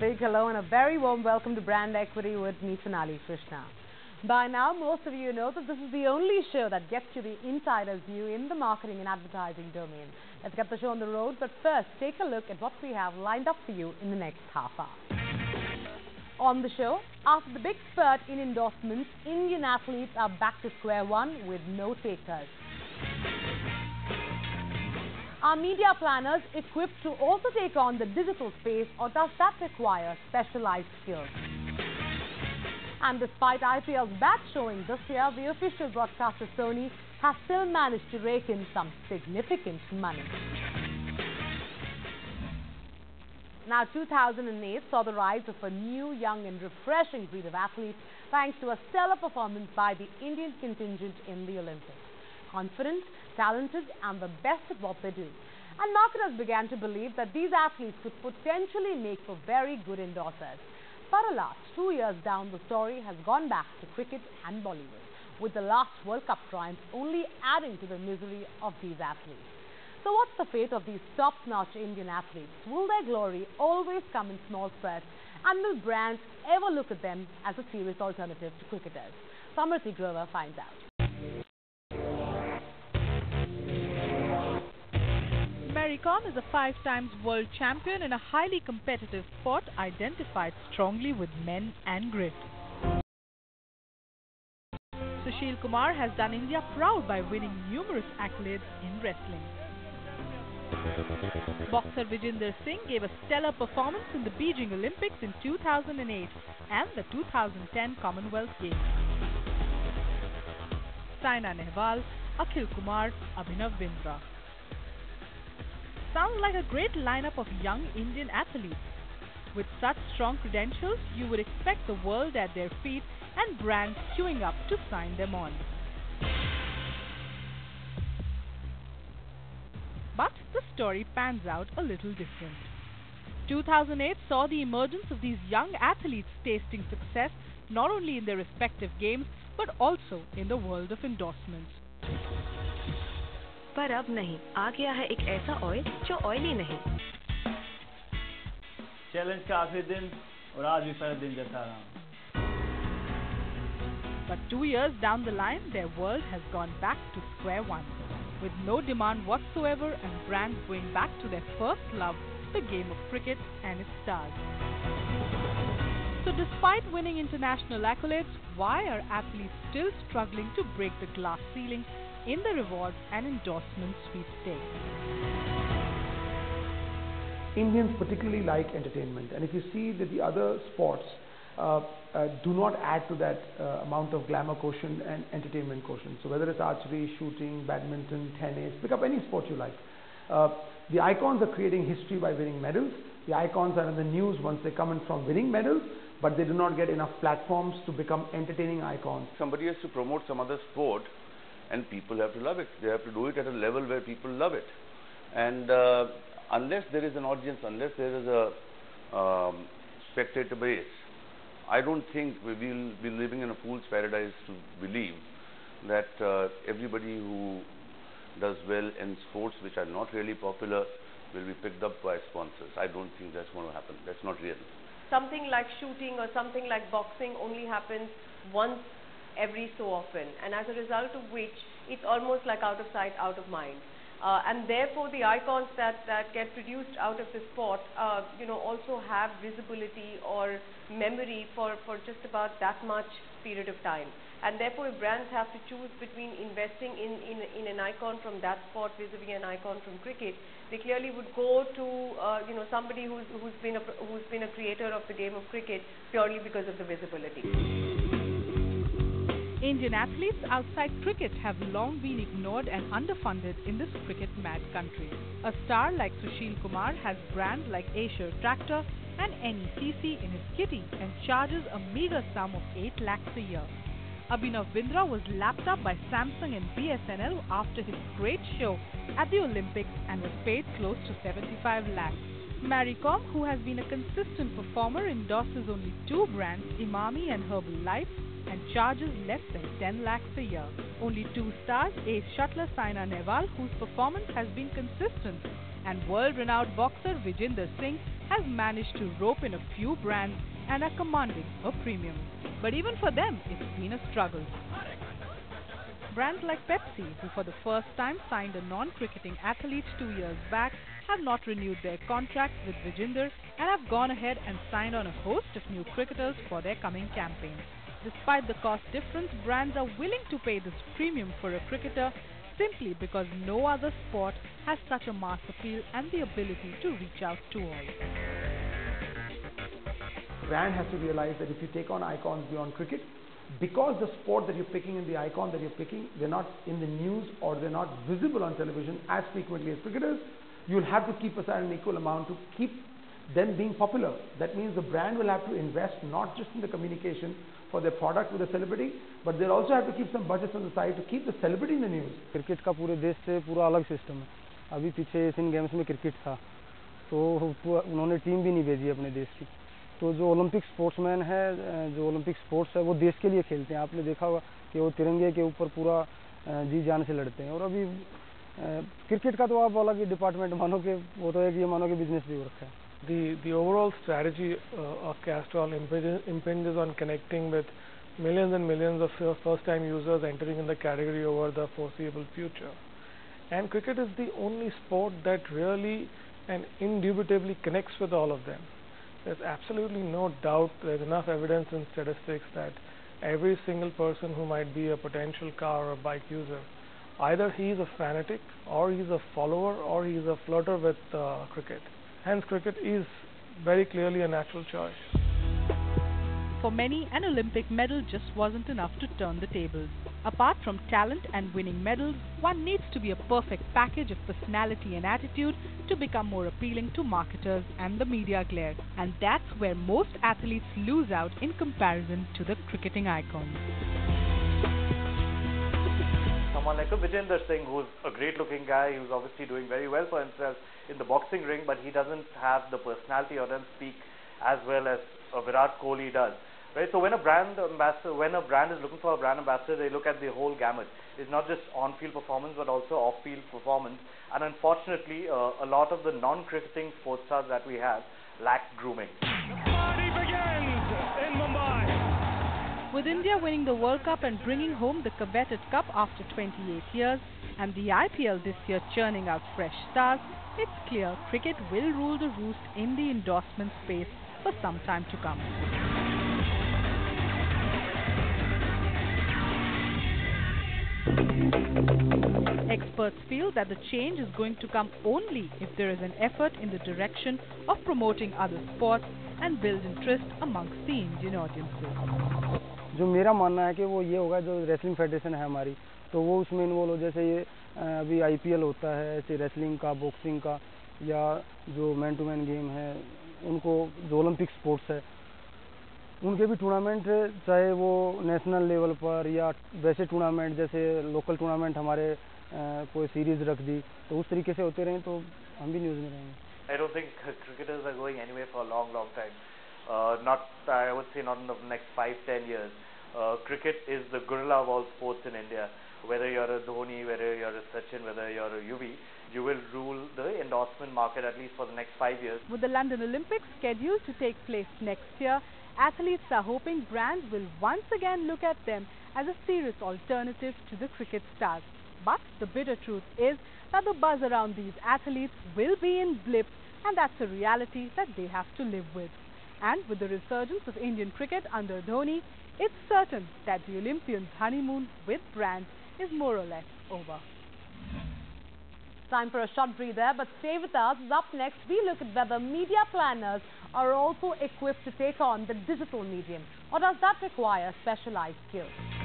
big hello and a very warm welcome to Brand Equity with me, Sonali Krishna. By now, most of you know that this is the only show that gets you the insider's view in the marketing and advertising domain. Let's get the show on the road, but first, take a look at what we have lined up for you in the next half hour. On the show, after the big spurt in endorsements, Indian athletes are back to square one with no takers. Are media planners equipped to also take on the digital space, or does that require specialized skills? And despite IPL's bad showing this year, the official broadcaster Sony has still managed to rake in some significant money. Now, 2008 saw the rise of a new, young and refreshing breed of athletes thanks to a stellar performance by the Indian contingent in the Olympics. Confident, talented and the best at what they do. And marketers began to believe that these athletes could potentially make for very good endorsers. But alas, 2 years down, the story has gone back to cricket and Bollywood, with the last World Cup triumph only adding to the misery of these athletes. So what's the fate of these top-notch Indian athletes? Will their glory always come in small spurts? And will brands ever look at them as a serious alternative to cricketers? Samriti Grover finds out. Mary Kom is a 5-time world champion in a highly competitive sport identified strongly with men and grit. Sushil Kumar has done India proud by winning numerous accolades in wrestling. Boxer Vijender Singh gave a stellar performance in the Beijing Olympics in 2008 and the 2010 Commonwealth Games. Saina Nehwal, Akhil Kumar, Abhinav Bindra. Sounds like a great lineup of young Indian athletes. With such strong credentials, you would expect the world at their feet and brands queuing up to sign them on. But the story pans out a little different. 2008 saw the emergence of these young athletes tasting success not only in their respective games but also in the world of endorsements. पर अब नहीं, आ गया है एक ऐसा oil जो oily नहीं। Challenge का आखिरी दिन और आज भी सारे दिन जैसा रहा। But 2 years down the line, their world has gone back to square one, with no demand whatsoever and brands going back to their first love, the game of cricket and its stars. So despite winning international accolades, why are athletes still struggling to break the glass ceiling in the rewards and endorsement sweepstakes? Indians particularly like entertainment, and if you see that the other sports do not add to that amount of glamour quotient and entertainment quotient. So whether it's archery, shooting, badminton, tennis, pick up any sport you like. The icons are creating history by winning medals. The icons are in the news once they come in from winning medals, but they do not get enough platforms to become entertaining icons. Somebody has to promote some other sport and people have to love it. They have to do it at a level where people love it. And unless there is an audience, unless there is a spectator base, I don't think we will be living in a fool's paradise to believe that everybody who does well in sports which are not really popular will be picked up by sponsors. I don't think that's going to happen. That's not real. Something like shooting or something like boxing only happens once every so often, and as a result of which it's almost like out of sight, out of mind. And therefore the icons that get produced out of the sport also have visibility or memory for just about that much period of time. And therefore if brands have to choose between investing in an icon from that sport vis-a-vis an icon from cricket, they clearly would go to somebody who's been a creator of the game of cricket purely because of the visibility. Indian athletes outside cricket have long been ignored and underfunded in this cricket-mad country. A star like Sushil Kumar has brands like Acer Tractor and NECC in his kitty and charges a meager sum of 8 lakhs a year. Abhinav Bindra was lapped up by Samsung and BSNL after his great show at the Olympics and was paid close to 75 lakhs. Mary Kom, who has been a consistent performer, endorses only 2 brands, Imami and Herbalife, and charges less than 10 lakhs a year. Only 2 stars, ace shuttler Saina Nehwal, whose performance has been consistent, And world-renowned boxer Vijender Singh has managed to rope in a few brands and are commanding a premium. But even for them, it's been a struggle. Brands like Pepsi, who for the first time signed a non-cricketing athlete 2 years back, have not renewed their contracts with Vijender and have gone ahead and signed on a host of new cricketers for their coming campaign. Despite the cost difference, brands are willing to pay this premium for a cricketer simply because no other sport has such a mass appeal and the ability to reach out to all. Brand has to realize that if you take on icons beyond cricket, because the sport that you're picking and the icon that you're picking, they're not in the news or they're not visible on television as frequently as cricketers, you'll have to keep aside an equal amount to keep them being popular. That means the brand will have to invest not just in the communication for their product with the celebrity, but they'll also have to keep some budgets on the side to keep the celebrity in the news. Cricket का पूरे देश से पूरा अलग system है. अभी पीछे Asian games में क्रिकेट था, तो उन्होंने टीम भी नहीं भेजी अपने देश की. तो जो ओलंपिक स्पोर्ट्समैन है, जो ओलंपिक स्पोर्ट्स है, वो देश के लिए खेलते हैं. आपने देखा होगा कि वो तिरंगे के ऊपर पूरा जी जान से लड़ते हैं. और अभी क्रिकेट का तो आप अलग ही डिपार्टमेंट मानो कि वो तो एक ये मानो कि बिजनेस भी हो रखा है. The overall strategy of Castrol impinges on connecting with millions and millions of first-time users entering in the category over the foreseeable future. And cricket is the only sport that really and indubitably connects with all of them. There's absolutely no doubt, there's enough evidence and statistics that every single person who might be a potential car or bike user, either he's a fanatic or he's a follower or he's a flirter with cricket. Hence, cricket is very clearly a natural choice. For many, an Olympic medal just wasn't enough to turn the tables. Apart from talent and winning medals, one needs to be a perfect package of personality and attitude to become more appealing to marketers and the media glare. And that's where most athletes lose out in comparison to the cricketing icons. Someone like a Vijender Singh, who's a great-looking guy, who's obviously doing very well for himself in the boxing ring, but he doesn't have the personality or doesn't speak as well as Virat Kohli does. Right? So when a brand is looking for a brand ambassador, they look at the whole gamut. It's not just on-field performance, but also off-field performance. And unfortunately, a lot of the non-cricketing sports stars that we have lack grooming. The party begins in Mumbai. With India winning the World Cup and bringing home the coveted cup after 28 years, and the IPL this year churning out fresh stars, it's clear cricket will rule the roost in the endorsement space for some time to come. Experts feel that the change is going to come only if there is an effort in the direction of promoting other sports and build interest amongst the Indian audiences. जो मेरा मानना है कि वो ये होगा, जो wrestling federation है हमारी, तो वो उसमें इन्वॉल्व हो. जैसे ये अभी आईपीएल होता है, ऐसे रेसलिंग का, बॉक्सिंग का, या जो मैन टू मैन गेम है, उनको जो ओलंपिक स्पोर्ट्स है, उनके भी टूर्नामेंट, चाहे वो नेशनल लेवल पर या वैसे टूर्नामेंट जैसे लोकल टूर्नामेंट हमारे कोई सीरीज रख दी, तो उस तरीके से होते रहें तो हम भी न्यूज़ में रहेंगे. I don't think cricketers are going anywhere for a long, long time. I would say not in the next 5-10 years. Cricket is the gorilla of all sports in India. Whether you're a Dhoni, whether you're a Sachin, whether you're a Yuvi, you will rule the endorsement market at least for the next 5 years. With the London Olympics scheduled to take place next year, athletes are hoping brands will once again look at them as a serious alternative to the cricket stars. But the bitter truth is that the buzz around these athletes will be in blips, and that's a reality that they have to live with. And with the resurgence of Indian cricket under Dhoni, it's certain that the Olympians' honeymoon with brands is more or less over. Time for a short breather, but stay with us. Up next, we look at whether media planners are also equipped to take on the digital medium, or does that require specialized skills?